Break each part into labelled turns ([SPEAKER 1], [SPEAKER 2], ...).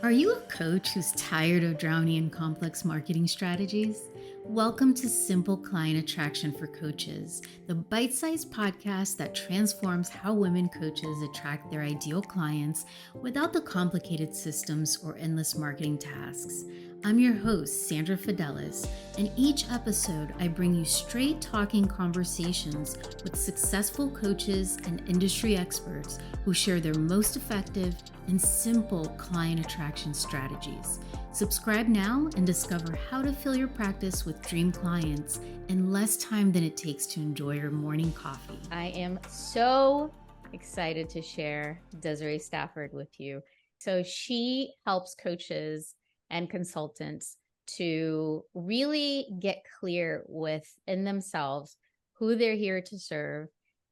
[SPEAKER 1] Are you a coach who's tired of drowning in complex marketing strategies? Welcome to Simple Client Attraction for Coaches, the bite sized podcast that transforms how women coaches attract their ideal clients without the complicated systems or endless marketing tasks. I'm your host, Sandra Fidelis, and each episode I bring you straight talking conversations with successful coaches and industry experts who share their most effective and simple client attraction strategies. Subscribe now and discover how to fill your practice with dream clients in less time than it takes to enjoy your morning coffee.
[SPEAKER 2] I am so excited to share Desiree Stafford with you. So she helps coaches and consultants to really get clear within themselves who they're here to serve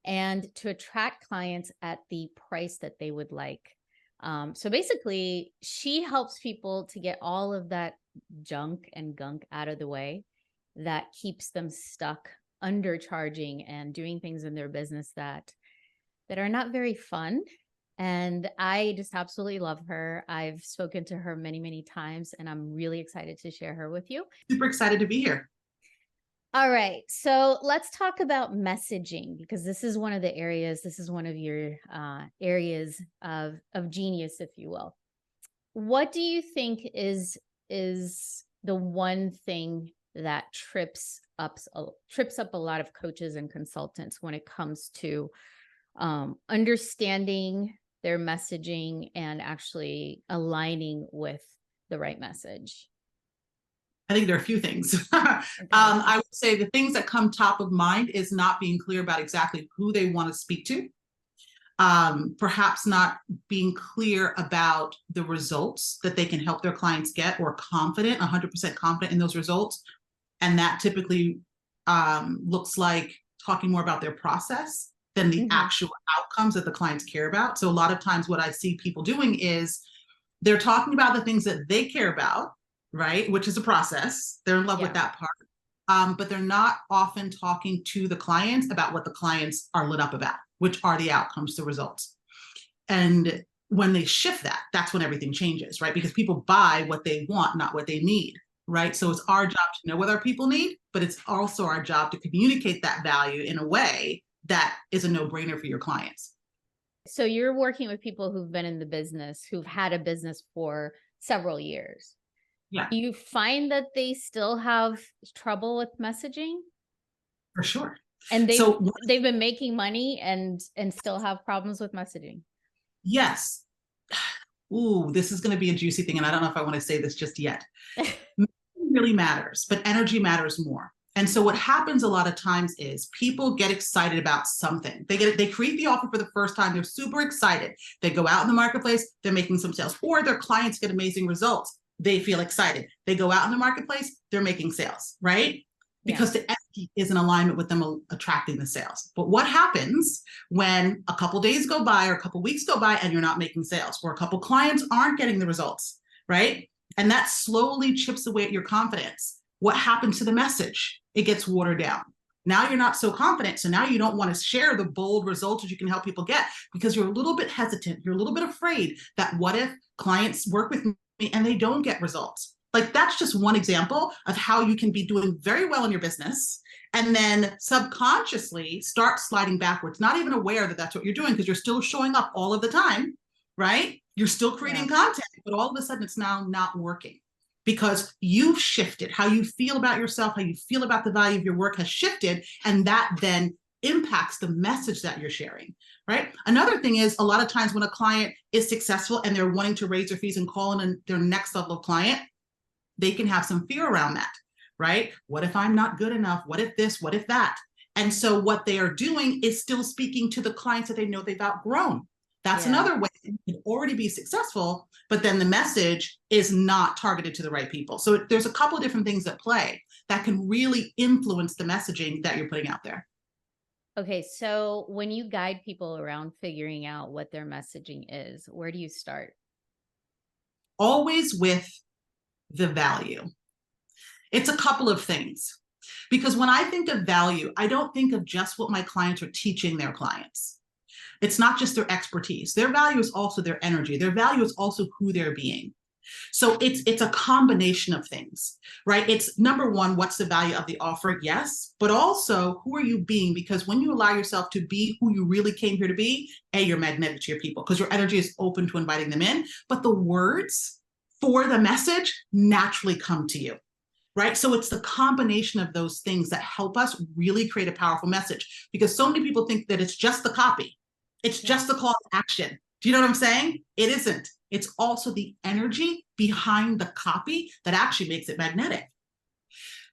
[SPEAKER 2] and to attract clients at the price that they would like. So basically, she helps people to get all of that junk and gunk out of the way that keeps them stuck undercharging and doing things in their business that are not very fun. And I just absolutely love her. I've spoken to her many, many times, and I'm really excited to share her with you.
[SPEAKER 3] Super excited to be here.
[SPEAKER 2] All right. So let's talk about messaging, because this is one of the areas, this is one of your areas of genius, if you will. What do you think is the one thing that trips up a lot of coaches and consultants when it comes to understanding their messaging and actually aligning with the right message?
[SPEAKER 3] I think there are a few things. I would say the things that come top of mind is not being clear about exactly who they want to speak to. Perhaps not being clear about the results that they can help their clients get, or 100% confident in those results. And that typically looks like talking more about their process than the actual outcomes that the clients care about. So a lot of times what I see people doing is they're talking about the things that they care about, right? Which is a process. They're in love with that part. But they're not often talking to the clients about what the clients are lit up about, which are the outcomes, the results. And when they shift that, that's when everything changes, right? Because people buy what they want, not what they need, right? So it's our job to know what our people need, but it's also our job to communicate that value in a way that is a no-brainer for your clients.
[SPEAKER 2] So you're working with people who've been in the business, who've had a business for several years.
[SPEAKER 3] Yeah.
[SPEAKER 2] Do you find that they still have trouble with messaging?
[SPEAKER 3] For sure.
[SPEAKER 2] And they've been making money and still have problems with messaging?
[SPEAKER 3] Yes. Ooh, this is going to be a juicy thing, and I don't know if I want to say this just yet. Messaging really matters, but energy matters more. And so what happens a lot of times is people get excited about something. They create the offer for the first time. They're super excited. They go out in the marketplace, they're making some sales, or their clients get amazing results. They feel excited. They go out in the marketplace, they're making sales, right? Because the energy is in alignment with them attracting the sales. But what happens when a couple days go by or a couple weeks go by and you're not making sales, or a couple clients aren't getting the results, right? And that slowly chips away at your confidence. What happens to the message? It gets watered down. Now you're not so confident. So now you don't want to share the bold results that you can help people get, because you're a little bit hesitant. You're a little bit afraid that what if clients work with me and they don't get results? Like, that's just one example of how you can be doing very well in your business and then subconsciously start sliding backwards, not even aware that that's what you're doing, because you're still showing up all of the time, right? You're still creating content, but all of a sudden it's now not working because you've shifted. How you feel about yourself, how you feel about the value of your work has shifted, and that then impacts the message that you're sharing, right? Another thing is, a lot of times when a client is successful and they're wanting to raise their fees and call in their next level of client, they can have some fear around that, right? What if I'm not good enough? What if this? What if that? And so what they are doing is still speaking to the clients that they know they've outgrown. That's another way you can already be successful, but then the message is not targeted to the right people. So there's a couple of different things at play that can really influence the messaging that you're putting out there.
[SPEAKER 2] Okay, so when you guide people around figuring out what their messaging is, where do you start?
[SPEAKER 3] Always with the value. It's a couple of things. Because when I think of value, I don't think of just what my clients are teaching their clients. It's not just their expertise. Their value is also their energy. Their value is also who they're being. So it's a combination of things, right? It's number one, what's the value of the offer? Yes, but also who are you being? Because when you allow yourself to be who you really came here to be, you're magnetic to your people because your energy is open to inviting them in. But the words for the message naturally come to you. Right. So it's the combination of those things that help us really create a powerful message, because so many people think that it's just the copy. It's just the call to action. Do you know what I'm saying? It isn't. It's also the energy behind the copy that actually makes it magnetic.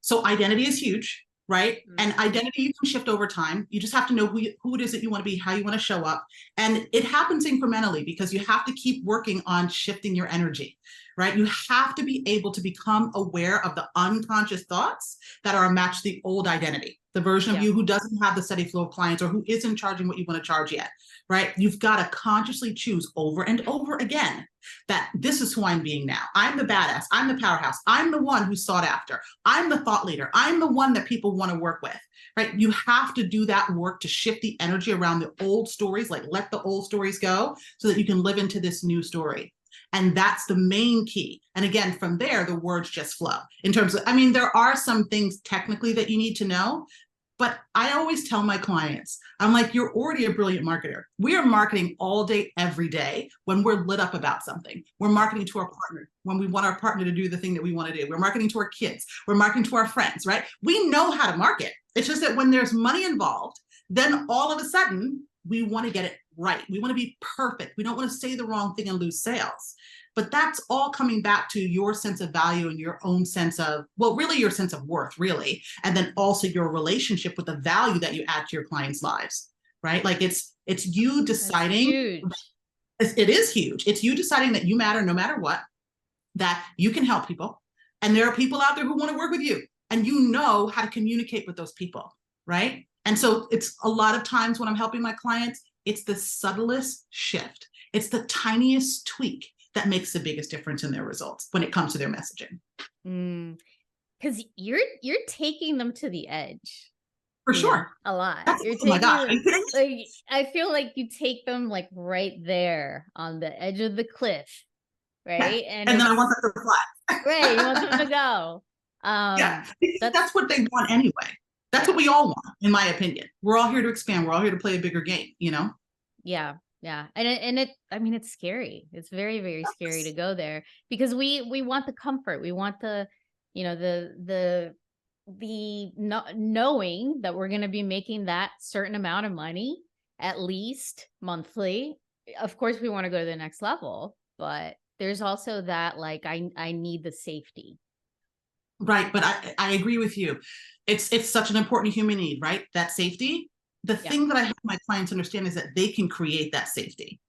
[SPEAKER 3] So identity is huge, right? Mm-hmm. And identity you can shift over time. You just have to know who it is that you want to be, how you want to show up. And it happens incrementally because you have to keep working on shifting your energy, right? You have to be able to become aware of the unconscious thoughts that are a match to the old identity, the version of you who doesn't have the steady flow of clients or who isn't charging what you want to charge yet, right? You've got to consciously choose over and over again that this is who I'm being now. I'm the badass. I'm the powerhouse. I'm the one who's sought after. I'm the thought leader. I'm the one that people want to work with, right? You have to do that work to shift the energy around the old stories, like let the old stories go so that you can live into this new story. And that's the main key. And again, from there, the words just flow in terms of, I mean, there are some things technically that you need to know, but I always tell my clients, I'm like, you're already a brilliant marketer. We are marketing all day, every day when we're lit up about something. We're marketing to our partner when we want our partner to do the thing that we want to do. We're marketing to our kids. We're marketing to our friends, right? We know how to market. It's just that when there's money involved, then all of a sudden we want to get it right. We want to be perfect. We don't want to say the wrong thing and lose sales. But that's all coming back to your sense of value and your own sense of, well, really your sense of worth, really. And then also your relationship with the value that you add to your clients' lives, right? Like it's you deciding. It is huge. It's you deciding that you matter no matter what, that you can help people. And there are people out there who want to work with you and you know how to communicate with those people, right? And so it's a lot of times when I'm helping my clients, it's the subtlest shift. It's the tiniest tweak that makes the biggest difference in their results when it comes to their messaging.
[SPEAKER 2] Because you're taking them to the edge.
[SPEAKER 3] For sure.
[SPEAKER 2] A lot. You're
[SPEAKER 3] oh my gosh.
[SPEAKER 2] Like, I feel like you take them like right there on the edge of the cliff, right?
[SPEAKER 3] Yeah. And then I want them to fly.
[SPEAKER 2] Right. You want them to go.
[SPEAKER 3] That's what they want anyway. That's what we all want, in my opinion. We're all here to expand. We're all here to play a bigger game, you know?
[SPEAKER 2] Yeah. Yeah. And I mean, it's scary. It's very, very scary to go there because we want the comfort. We want the, you know, the knowing that we're going to be making that certain amount of money, at least monthly. Of course, we want to go to the next level, but there's also that, like, I need the safety.
[SPEAKER 3] Right. But I agree with you. It's such an important human need, right? That safety. The thing that I help my clients understand is that they can create that safety,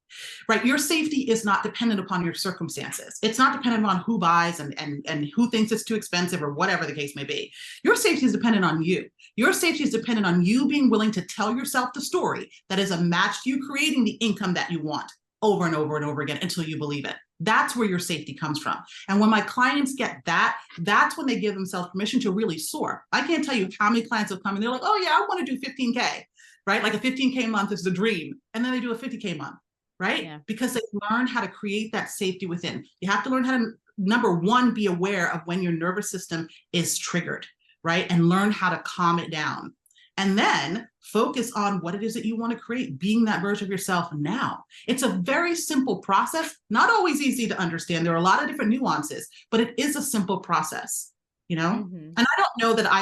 [SPEAKER 3] right? Your safety is not dependent upon your circumstances. It's not dependent on who buys and who thinks it's too expensive or whatever the case may be. Your safety is dependent on you. Your safety is dependent on you being willing to tell yourself the story that is a match to you creating the income that you want over and over and over again until you believe it. That's where your safety comes from. And when my clients get that, that's when they give themselves permission to really soar. I can't tell you how many clients have come and they're like, oh yeah, I want to do 15K, right? Like a 15K month is the dream. And then they do a 50K month, right? Yeah. Because they learn how to create that safety within. You have to learn how to, number one, be aware of when your nervous system is triggered, right? And learn how to calm it down. And then focus on what it is that you want to create, being that version of yourself now. It's a very simple process, not always easy to understand. There are a lot of different nuances, but it is a simple process, you know? Mm-hmm. And I don't know that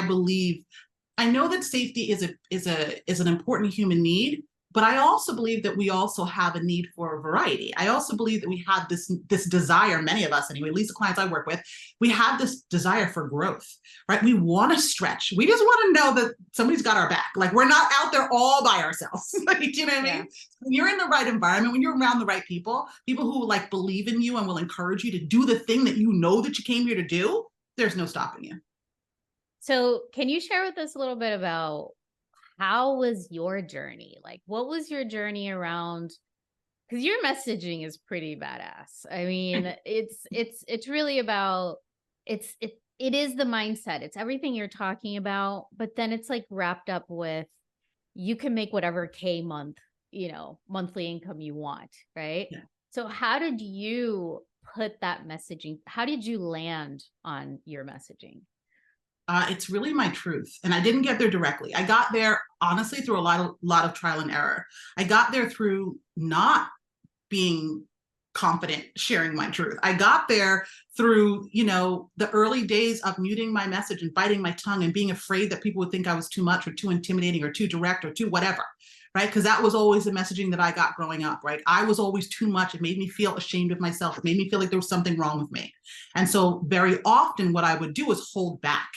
[SPEAKER 3] I know that safety is an important human need, but I also believe that we also have a need for variety. I also believe that we have this desire, many of us anyway, at least the clients I work with, we have this desire for growth, right? We want to stretch. We just want to know that somebody's got our back. Like we're not out there all by ourselves. Like, you know what I mean? When you're in the right environment, when you're around the right people who like believe in you and will encourage you to do the thing that you know that you came here to do, there's no stopping you.
[SPEAKER 2] So can you share with us a little bit about how was your journey? Like, what was your journey around? Because your messaging is pretty badass. I mean, it's really about, it is the mindset. It's everything you're talking about, but then it's like wrapped up with, you can make whatever monthly income you want, right? Yeah. So how did you put that messaging? How did you land on your messaging?
[SPEAKER 3] It's really my truth. And I didn't get there directly. I got there, honestly, through a lot of trial and error. I got there through not being confident sharing my truth. I got there through, the early days of muting my message and biting my tongue and being afraid that people would think I was too much or too intimidating or too direct or too whatever, right? Because that was always the messaging that I got growing up, right? I was always too much. It made me feel ashamed of myself. It made me feel like there was something wrong with me. And so very often what I would do is hold back.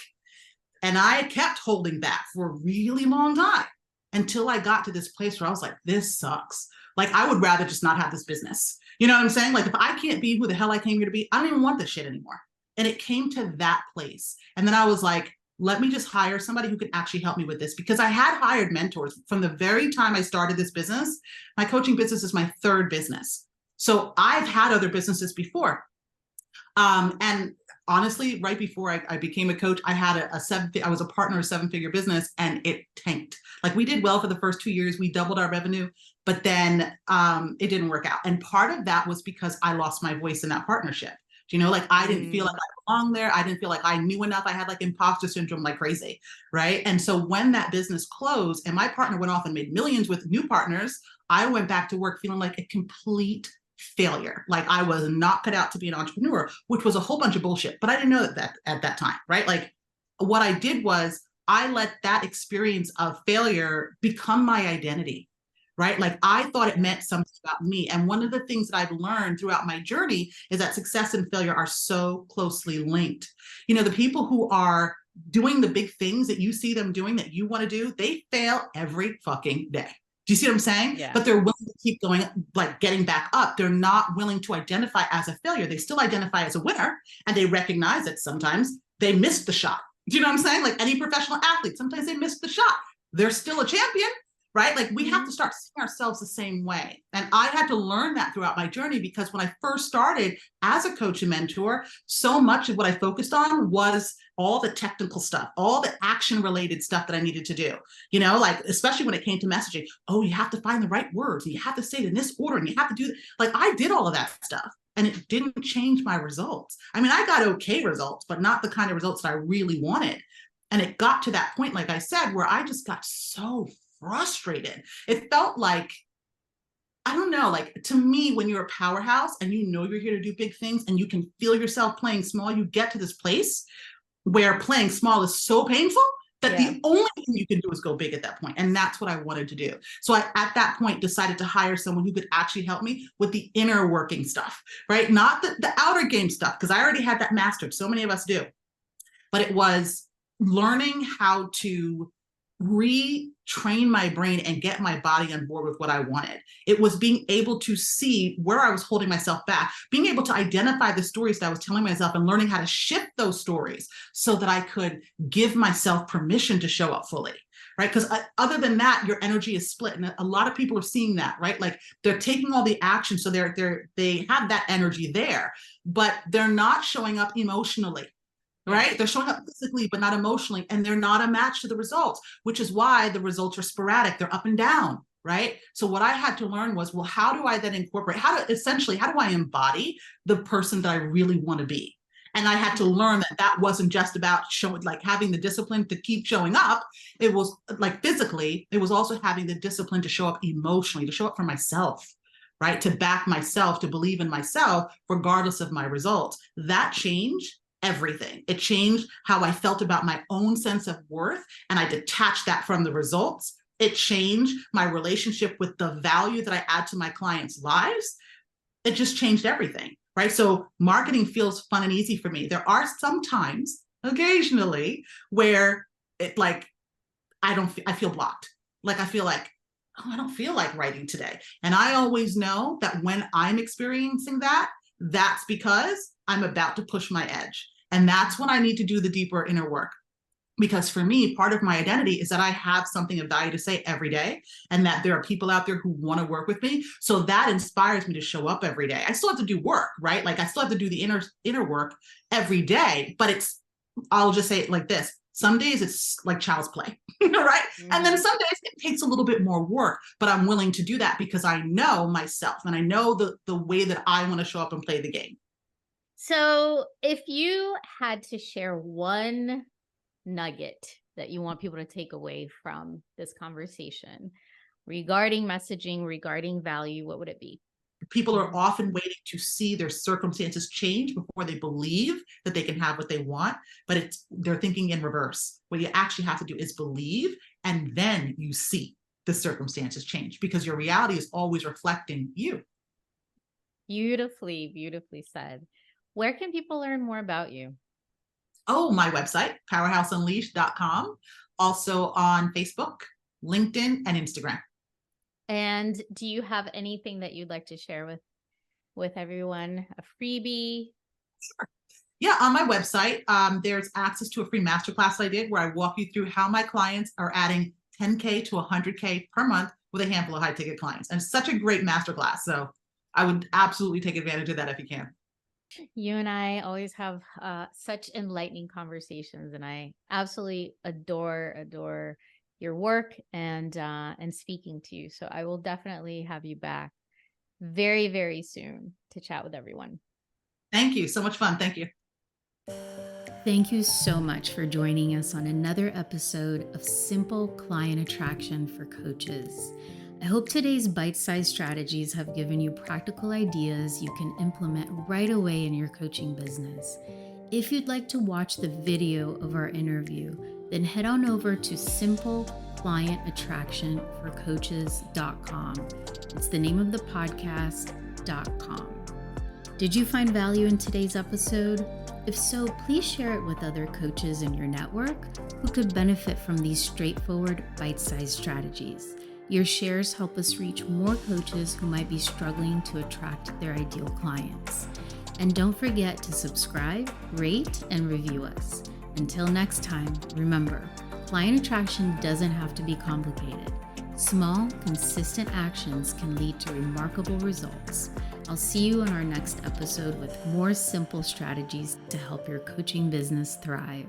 [SPEAKER 3] And I kept holding back for a really long time until I got to this place where I was like, this sucks. Like, I would rather just not have this business. You know what I'm saying? Like, if I can't be who the hell I came here to be, I don't even want this shit anymore. And it came to that place. And then I was like, let me just hire somebody who can actually help me with this, because I had hired mentors from the very time I started this business. My coaching business is my third business. So I've had other businesses before. And honestly, right before I became a coach, I had I was a partner of a 7-figure business, and it tanked. Like, we did well for the first 2 years. We doubled our revenue, but then it didn't work out. And part of that was because I lost my voice in that partnership. Like, I didn't feel like I belonged there. I didn't feel like I knew enough. I had like imposter syndrome like crazy, right? And so when that business closed and my partner went off and made millions with new partners, I went back to work feeling like a complete failure. Like, I was not cut out to be an entrepreneur, which was a whole bunch of bullshit. But I didn't know that at that time, right? Like, what I did was I let that experience of failure become my identity, right? Like, I thought it meant something about me. And one of the things that I've learned throughout my journey is that success and failure are so closely linked. The people who are doing the big things that you see them doing that you want to do, they fail every fucking day. Do you see what I'm saying?
[SPEAKER 2] Yeah.
[SPEAKER 3] But they're willing to keep going, like getting back up. They're not willing to identify as a failure. They still identify as a winner, and they recognize that sometimes they missed the shot. Do you know what I'm saying? Like any professional athlete, sometimes they missed the shot. They're still a champion, right? Like, we have to start seeing ourselves the same way. And I had to learn that throughout my journey, because when I first started as a coach and mentor, so much of what I focused on was all the technical stuff, all the action related stuff that I needed to do, like, especially when it came to messaging. Oh, you have to find the right words, and you have to say it in this order, and you have to do like, I did all of that stuff, and it didn't change my results. I mean, I got okay results, but not the kind of results that I really wanted. And it got to that point, like I said, where I just got so frustrated. It felt like, I don't know, like, to me, when you're a powerhouse and you're here to do big things and you can feel yourself playing small, you get to this place where playing small is so painful that the only thing you can do is go big at that point. And that's what I wanted to do. So I, at that point, decided to hire someone who could actually help me with the inner working stuff, right? Not the outer game stuff, because I already had that mastered. So many of us do. But it was learning how to retrain my brain and get my body on board with what I wanted. It was being able to see where I was holding myself back, being able to identify the stories that I was telling myself, and learning how to shift those stories so that I could give myself permission to show up fully, right? Because other than that, your energy is split. And a lot of people are seeing that, right? Like, they're taking all the action, so they have that energy there, but they're not showing up emotionally. Right? They're showing up physically, but not emotionally, and they're not a match to the results, which is why the results are sporadic. They're up and down, right? So what I had to learn was, well, how do I then incorporate, how do I embody the person that I really want to be? And I had to learn that wasn't just about showing, like, having the discipline to keep showing up. It was like physically, it was also having the discipline to show up emotionally, to show up for myself, right? To back myself, to believe in myself, regardless of my results. That changed everything. It changed how I felt about my own sense of worth, and I detached that from the results. It changed my relationship with the value that I add to my clients' lives. It just changed everything, right? So marketing feels fun and easy for me. There are some times, occasionally, where I feel blocked. Like, I feel like, oh, I don't feel like writing today. And I always know that when I'm experiencing that, that's because I'm about to push my edge. And that's when I need to do the deeper inner work. Because for me, part of my identity is that I have something of value to say every day, and that there are people out there who want to work with me. So that inspires me to show up every day. I still have to do work, right? Like, I still have to do the inner work every day, but I'll just say it like this. Some days it's like child's play, right? And then some days it takes a little bit more work, but I'm willing to do that because I know myself, and I know the way that I want to show up and play the game.
[SPEAKER 2] So if you had to share one nugget that you want people to take away from this conversation regarding messaging, regarding value, what would it be?
[SPEAKER 3] People are often waiting to see their circumstances change before they believe that they can have what they want, but they're thinking in reverse. What you actually have to do is believe, and then you see the circumstances change, because your reality is always reflecting you.
[SPEAKER 2] Beautifully, beautifully said. Where can people learn more about you?
[SPEAKER 3] Oh, my website, powerhouseunleashed.com. Also on Facebook, LinkedIn, and Instagram.
[SPEAKER 2] And do you have anything that you'd like to share with everyone? A freebie?
[SPEAKER 3] Sure. Yeah, on my website, there's access to a free masterclass I did where I walk you through how my clients are adding 10K to 100K per month with a handful of high ticket clients. And it's such a great masterclass. So I would absolutely take advantage of that if you can.
[SPEAKER 2] You and I always have such enlightening conversations, and I absolutely adore your work and speaking to you. So I will definitely have you back very, very soon to chat with everyone.
[SPEAKER 3] Thank you. So much fun. Thank you.
[SPEAKER 1] Thank you so much for joining us on another episode of Simple Client Attraction for Coaches. I hope today's bite-sized strategies have given you practical ideas you can implement right away in your coaching business. If you'd like to watch the video of our interview, then head on over to simpleclientattractionforcoaches.com. It's the name of the podcast.com. Did you find value in today's episode? If so, please share it with other coaches in your network who could benefit from these straightforward, bite-sized strategies. Your shares help us reach more coaches who might be struggling to attract their ideal clients. And don't forget to subscribe, rate, and review us. Until next time, remember, client attraction doesn't have to be complicated. Small, consistent actions can lead to remarkable results. I'll see you in our next episode with more simple strategies to help your coaching business thrive.